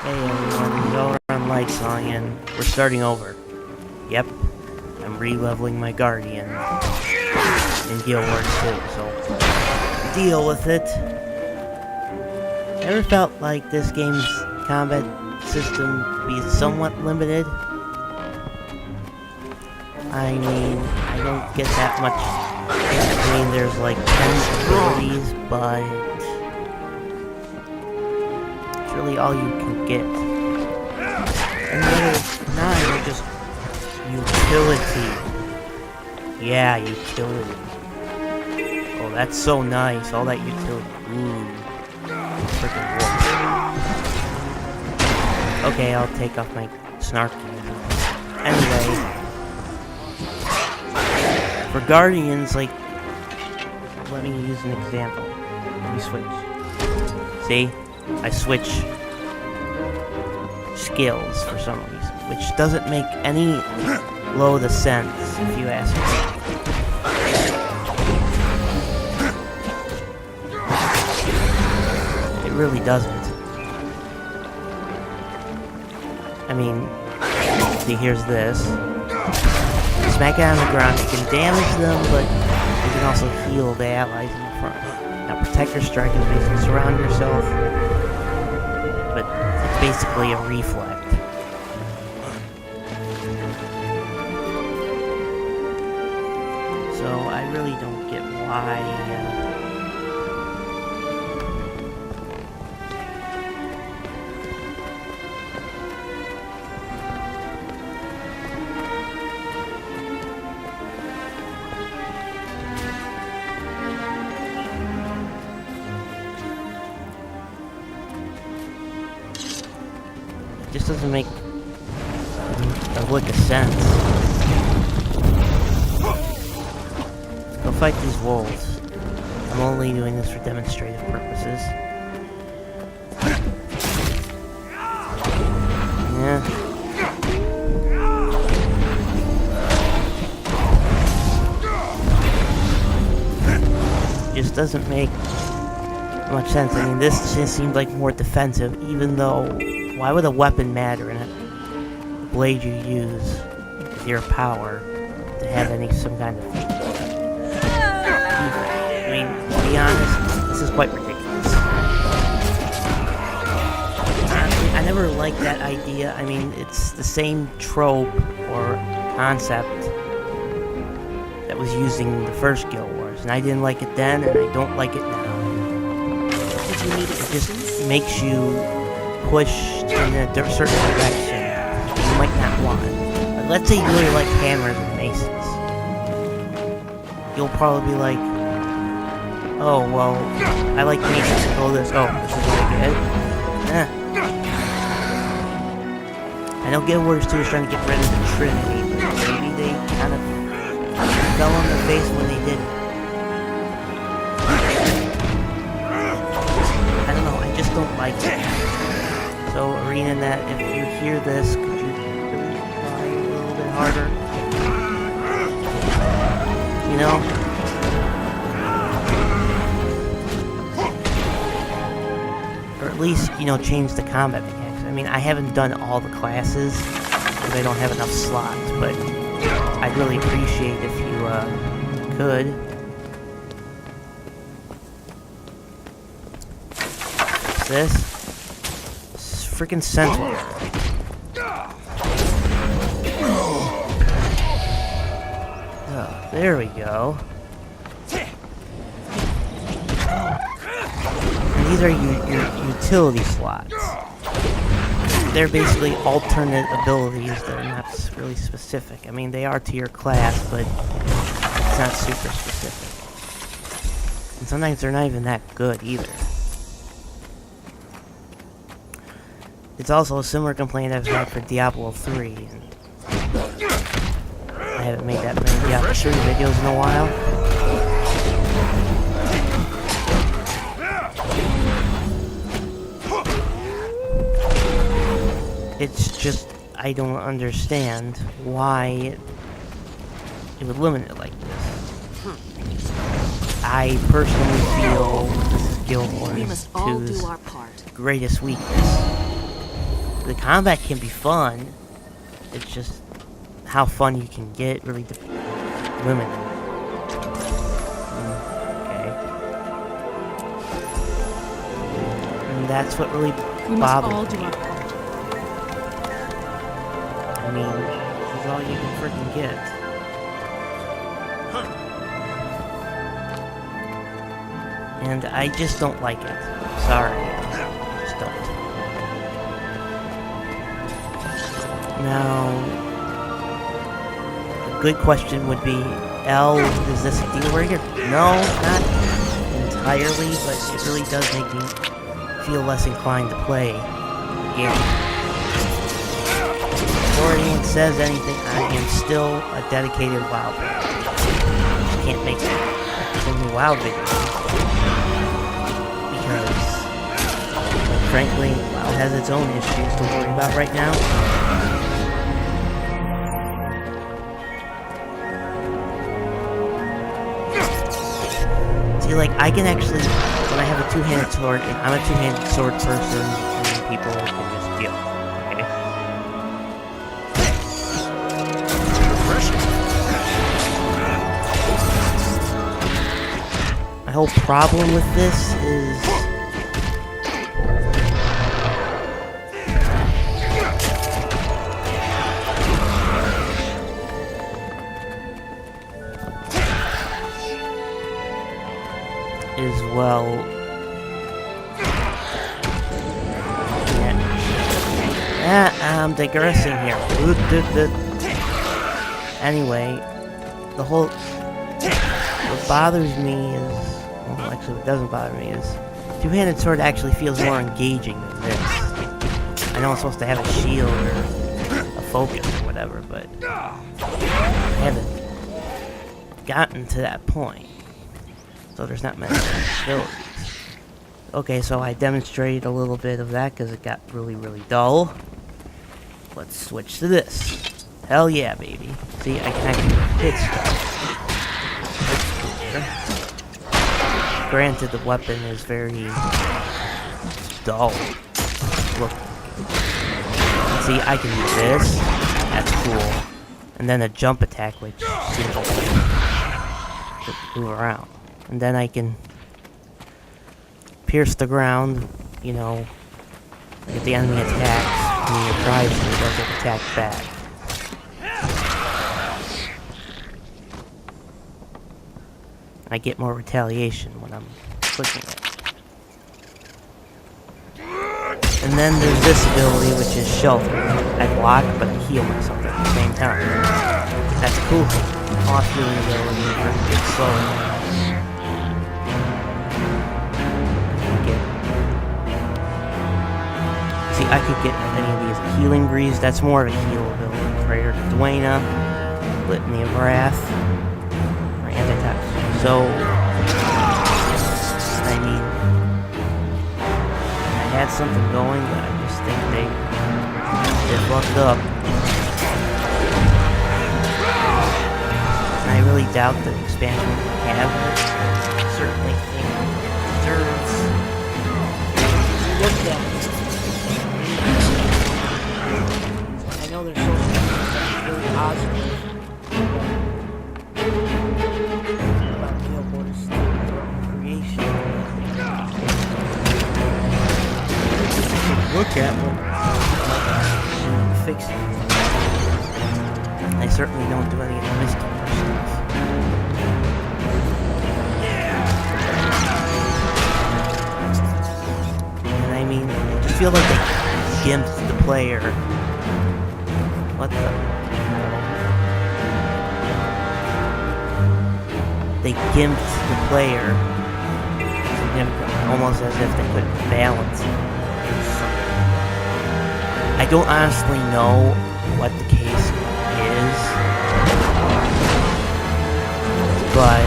Hey everyone, it's all around light song and we're starting over. Yep, I'm re-leveling my Guardian in Guild Wars 2, so deal with it. Ever felt like this game's combat system be somewhat limited? I mean, I don't get that much. I mean, there's like 10 abilities, but it's really all you can get. And the other 9 are just utility. Yeah, utility. Oh, that's so nice. All that utility. Ooh. Freaking wolf. Okay, I'll take off my snarky. Anyway. For Guardians, like, let me use an example. Let me switch. See? I switch skills for some reason, which doesn't make any load of sense, if you ask me. It really doesn't. I mean, see, here's this. Smack it on the ground, you can damage them, but you can also heal the allies in the front. Now, Protector Strike is basically surround yourself, but it's basically a reflect. So, I really don't get why, it just doesn't make a lick of sense. Go fight these wolves. I'm only doing this for demonstrative purposes. Yeah. Just doesn't make much sense. I mean, this just seems like more defensive, even though why would a weapon matter in a blade you use with your power to have some kind of I mean, to be honest, this is quite ridiculous. Honestly, I never liked that idea. I mean, it's the same trope or concept that was using the first Guild Wars, and I didn't like it then, and I don't like it now. It just makes you push in a certain direction you might not want. But let's say you really like hammers and maces. You'll probably be like, oh, well, I like maces. Oh, this is really good. I know Guild Wars 2 is trying to get rid of the Trinity, but maybe they kind of fell on their face when they did it. I don't know, I just don't like it. So, Arena Net, if you hear this, could you really try a little bit harder? You know? Or at least, you know, change the combat mechanics. I mean, I haven't done all the classes, because I don't have enough slots, but I'd really appreciate if you, could. What's this? Freaking Sentinel. Oh, there we go. And these are your utility slots. They're basically alternate abilities that are not really specific. I mean, they are to your class, but it's not super specific. And sometimes they're not even that good either. It's also a similar complaint I've had for Diablo 3. I haven't made that many Diablo 3 videos in a while. It's just, I don't understand why it would limit it like this. I personally feel this is Guild Wars 2's greatest weakness. the combat can be fun. It's just how fun you can get really limited. Okay. And that's what really bothers me. I mean, this is all you can freaking get. And I just don't like it. Sorry, I just don't. Now, a good question would be, L, is this a deal breaker? No, not entirely, but it really does make me feel less inclined to play the game. Before anyone says anything, I am still a dedicated WoW player. I can't make any WoW videos. Because, frankly, WoW has its own issues to worry about right now. See, like, I can actually, when I have a two-handed sword, and I'm a two-handed sword person, and people can just deal. Okay? My whole problem with this is well, I'm digressing here. Anyway, what bothers me is, well, actually what doesn't bother me is, two-handed sword actually feels more engaging than this. I know I'm supposed to have a shield or a focus or whatever, but I haven't gotten to that point. So there's not many abilities. Okay, so I demonstrated a little bit of that because it got really, really dull. Let's switch to this. Hell yeah, baby. See, I can actually hit stuff. Granted, the weapon is very dull. Look. See, I can do this. That's cool. And then a jump attack, which seems to move around. And then I can pierce the ground, you know, like if the enemy attacks, and he drives me, they'll get attacked back. I get more retaliation when I'm clicking it. And then there's this ability, which is shelter. I block, but I heal myself at the same time. That's cool. Off healing ability, it's slow. I could get any of these healing breeze. That's more of a heal ability. Prayer to Dwayna, Litany of Wrath, or anti-attack. So, I mean, I had something going, but I just think they fucked up. And I really doubt the expansion will have it. I certainly think it deserves. Look at it. I know there's so many really positive about Guildboard's creation. Look at them. Fix it. They certainly don't do any of the mystical stuff. And I mean, I just feel like they gimped the player. What the? They gimped the player significantly, almost as if they couldn't balance it. I don't honestly know what the case is, but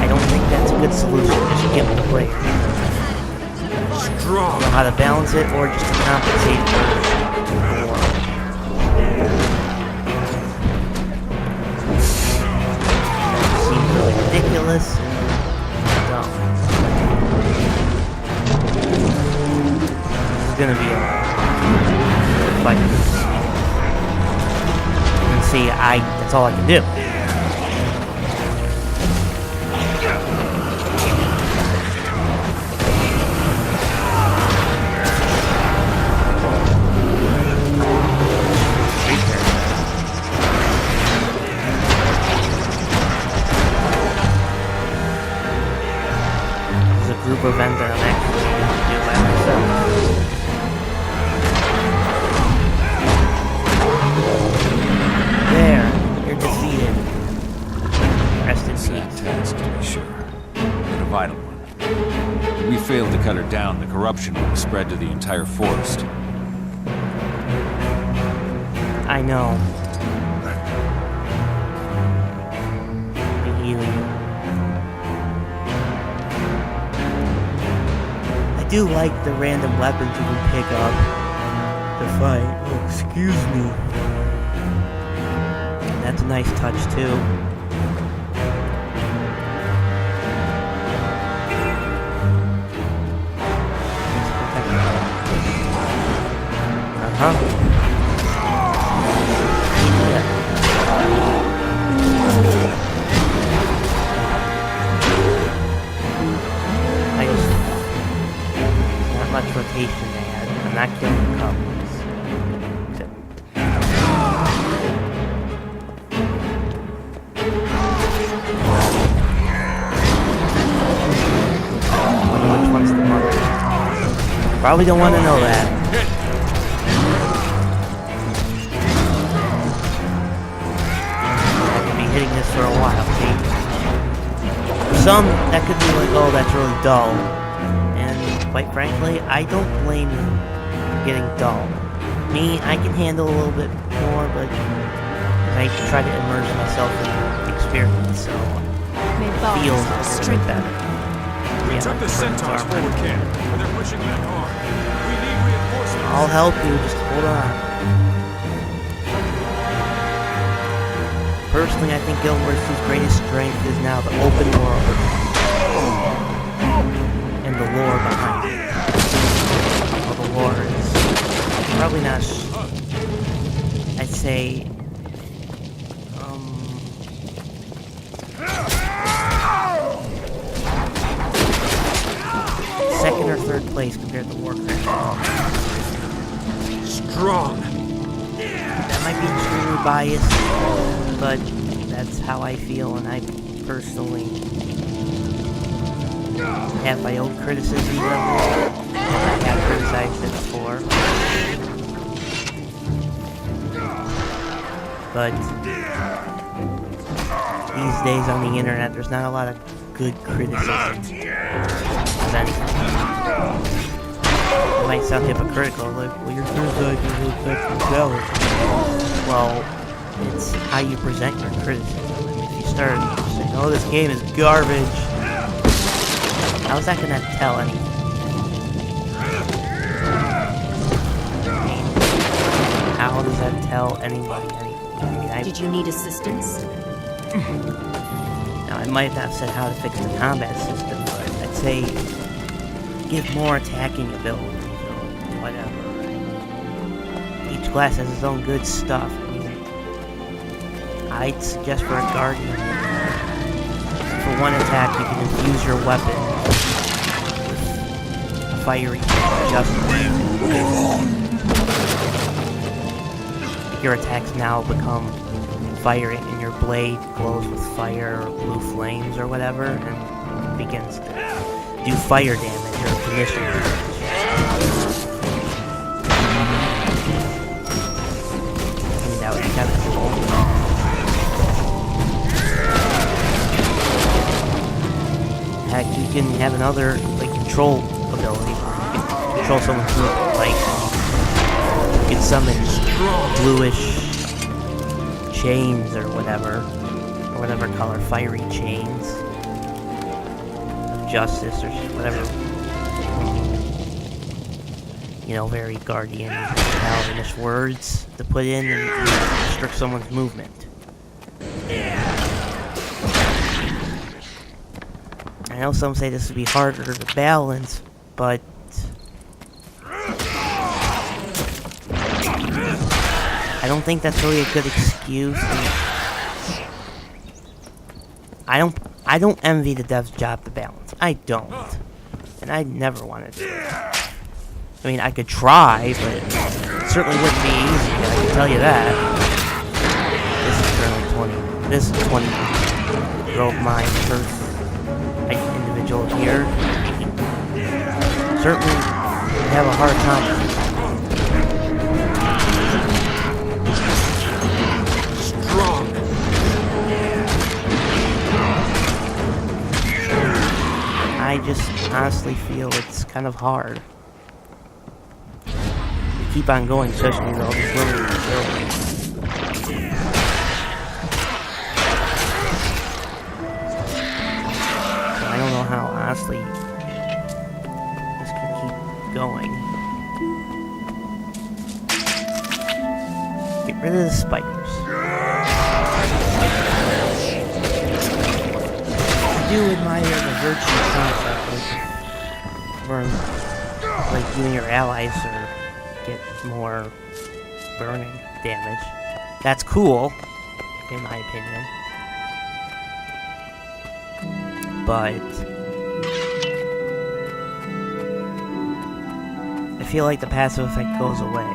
I don't think that's a good solution, just gimp the player. I don't know how to balance it, or just to compensate for it seems really ridiculous and dumb. gonna be a fight. And see, that's all I can do. Group event that I'm actually able to do by myself. There, you're defeated. Rest in peace. Task, to be sure, but a vital one. If we failed to cut her down, the corruption would spread to the entire forest. I know. I heal you. I do like the random weapons you can pick up to fight. Oh, excuse me. That's a nice touch too. Not much rotation they had. I'm not killing the couples. Which one's the mother? Probably don't want to know that. Hitting this for a while, see? For some, that could be like, oh, that's really dull. And quite frankly, I don't blame you for getting dull. Me, I can handle a little bit more, but I try to immerse myself in the experience, so it feels a little bit better. We took the centaurs forward camp, but they're pushing back hard. We need reinforcements. I'll help you, just hold on. Personally, I think Guild Wars 2's greatest strength is now the open world and the lore behind it. Well, the lore is probably not, I'd say, second or third place compared to Warcraft. Strong. That might be extremely biased, but that's how I feel, and I personally have my own criticisms of it. I have criticized it before. But these days on the internet, there's not a lot of good criticism of anything. It might sound hypocritical, like, well, you're criticizing the effect of balance. Well, it's how you present your criticism. I mean, if you start saying, oh, this game is garbage, how's that gonna tell anything? I mean, how does that tell anybody anything? I mean, Did you need assistance? Now, I might not have said how to fix the combat system, but I'd say give more attacking ability, whatever. Each class has its own good stuff. I mean, I'd suggest for a Guardian, for one attack, you can infuse your weapon with fiery justice. Your attacks now become fiery, and your blade glows with fire or blue flames or whatever, and begins to do fire damage or condition damage. I mean, that would be kind of cool. Heck, you can have another, like, control ability. You can control someone's movement, like, you can summon bluish chains or whatever color, fiery chains of justice or whatever, you know, very guardian, paladinish words to put in and restrict someone's movement. I know some say this would be harder to balance, but I don't think that's really a good excuse. I don't envy the dev's job to balance. I don't. And I never wanted to. I mean, I could try, but it certainly wouldn't be easy, I can tell you that. This is currently 20. This is 20. Drove my first individual here. Certainly would have a hard time. Strong. I just honestly feel it's kind of hard to keep on going, especially with all these limited abilities. So I don't know how honestly this can keep going. Get rid of the spiders. I do admire the virtue concept, where like you and your allies get more burning damage. That's cool, in my opinion. But I feel like the passive effect goes away.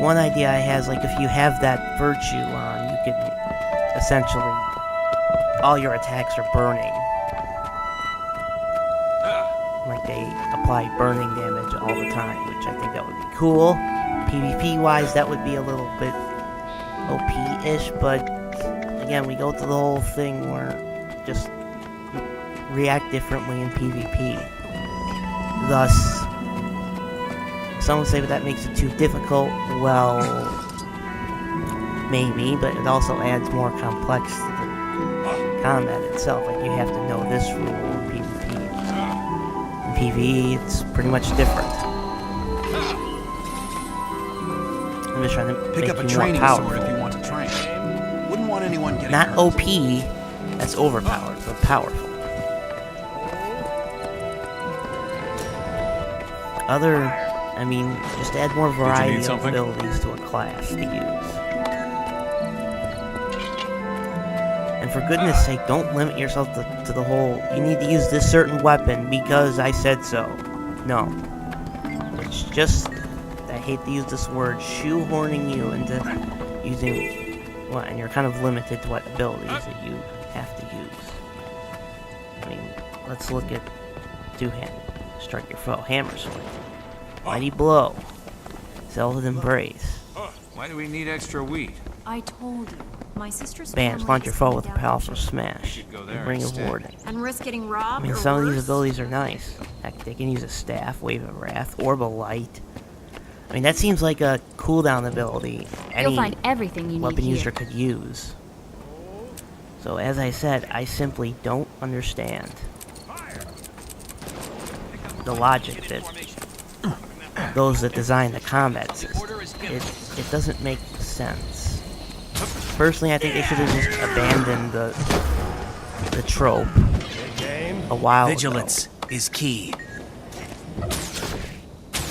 One idea I have is like if you have that virtue on, you can essentially all your attacks are burning. Like they apply burning damage all the time, which I think that would be cool. PvP wise, that would be a little bit OP-ish, but again, we go through the whole thing where just react differently in PvP. Thus, some would say that makes it too difficult. Well, maybe, but it also adds more complex to the combat itself. Like, you have to know this rule in PvP. In PvE, it's pretty much different. I'm just trying to Pick make up a you more training sword powerful. if you want to train. Wouldn't want anyone getting Not hurt. OP, that's overpowered, but powerful. I mean, just add more variety of something? abilities to a class to use. And for goodness sake, don't limit yourself to the whole, you need to use this certain weapon because I said so. No. It's just, I hate to use this word, shoehorning you into using, well, and you're kind of limited to what abilities that you have to use. I mean, let's look at two-handed. Strike your foe. Hammer sword. Mighty blow. Zelda's embrace. Why do we need extra wheat? I told you, my sister's Bam. family Launch your is foe coming with a down powerful from smash. should go And there bring a instead. warden. and risk getting I robbed mean, or some of these worse. abilities are nice. Heck, they can use a staff, wave of wrath, orb of light. I mean, that seems like a cooldown ability You'll any find everything you weapon need user here. could use. So as I said, I simply don't understand the logic that those that design the combat system. It doesn't make sense. Personally, I think they should have just abandoned the trope a while Vigilance is key. ago.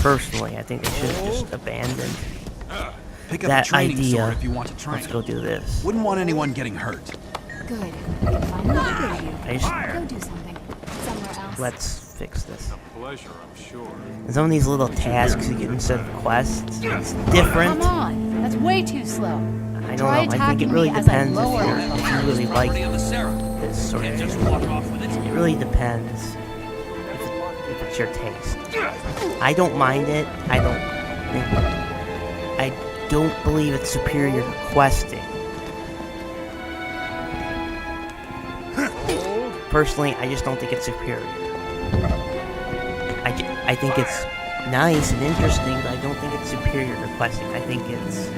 Personally, I think they should have just abandoned Pick up that a training idea. sword if you want to train. Let's go do this. Wouldn't want anyone getting hurt. Good. Finally, I get you. I just, Go do something. Somewhere else. let's fix this. Pleasure, I'm sure. And some of these little tasks you get instead of quests, it's different. Come on, that's way too slow. I don't Try know. I think it attacking really me as I depends lower if your you really like this sort of thing. It really depends if it's your taste. I don't mind it. I don't believe it's superior to questing. Personally, I just don't think it's superior. I think it's nice and interesting, but I don't think it's superior to questing. I think it's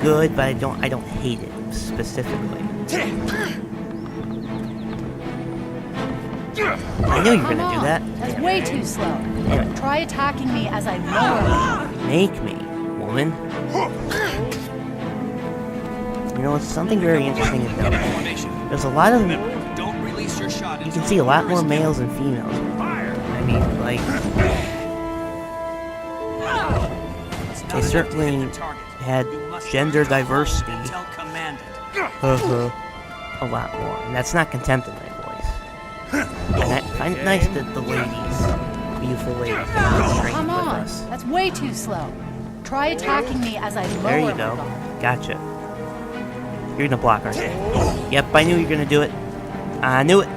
good, but I don't hate it specifically. I knew you were Come gonna do on, that. that's way too slow. Damn it. Try attacking me as I lower you. Make me, woman. You know, it's something very interesting to note. There's a lot of, you can see a lot more males than females. I mean, like, They certainly had gender diversity a lot more, and that's not contempt in my voice. And I find it nice that the ladies, beautiful ladies, are trained Come with on. us. That's way too slow. Try attacking me as I lower There you my go. guard. Gotcha. You're gonna block, aren't you? Yep, I knew you were gonna do it. I knew it.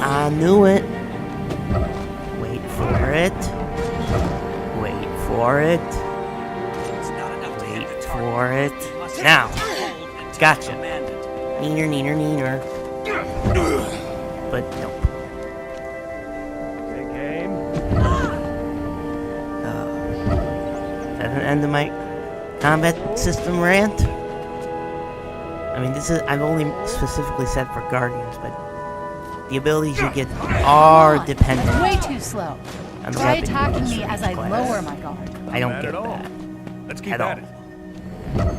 I knew it. Wait for it. Wait for it. Wait for it. Now. Gotcha. Neener, neener, neener. But nope. Is that an end of my combat system rant? I mean, I've only specifically said for Guardians, but the abilities you get are dependent That's way too slow. on the Try weapon attacking you me use as I class. lower my guard. I don't Bad get at all. that. Let's keep At at all. it.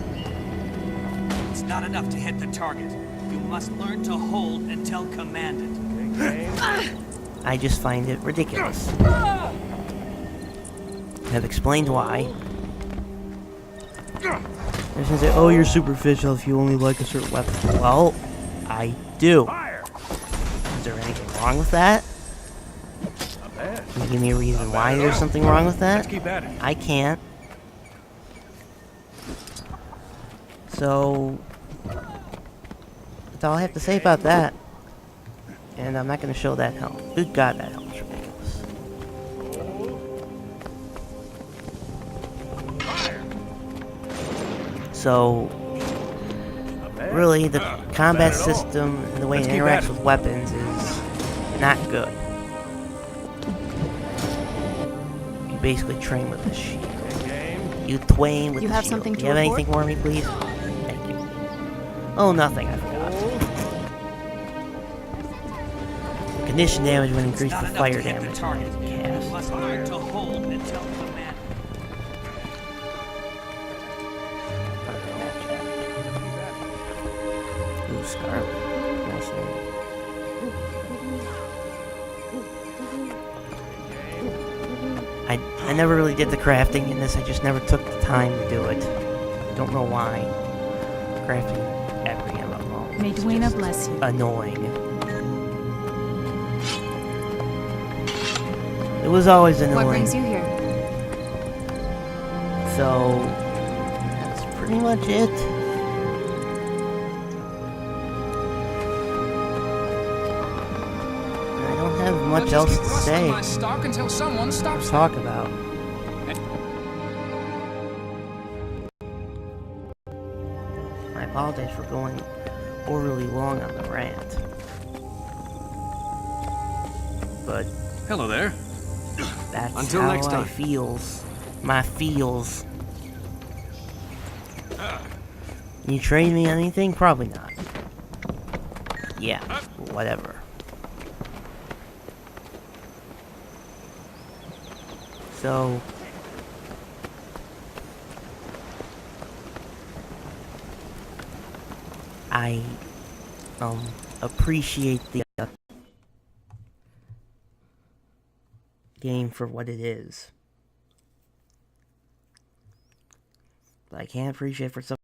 It's not enough to hit the target. You must learn to hold until commanded. I just find it ridiculous. I've explained why. They're gonna say, oh, you're superficial if you only like a certain weapon. Well, I do. Fire! Is there anything wrong with that? Not bad. Can you give me a reason why there's something wrong with Let's that? keep at it. I can't. So, that's all I have to say about that. And I'm not going to show that helmet. Good God, that helmet's ridiculous. So, really, the combat system and the way it Let's keep at interacts it. with weapons is not good. You basically train with a shield. You twain with You the have shield. something Do to you have report? anything for me, please? Thank you. Oh, nothing. I forgot. Condition damage when increased Not with enough fire to hit the damage. target. You Cast. must learn to hold until commanded. Ooh, Scarlet. Nice name. I never really did the crafting in this. I just never took the time to do it. Don't know why. Crafting every MMO. May is Dwayne just bless you. annoying. It was always annoying. What brings you here? So that's pretty much it. I don't have much else to say My stock until someone or stops. talk about. I apologize for going overly long on the rant. But Hello there. that's Until how next I time. feels. My feels. You train me on anything? Probably not. Yeah, whatever. So I appreciate the game for what it is. But I can't appreciate for some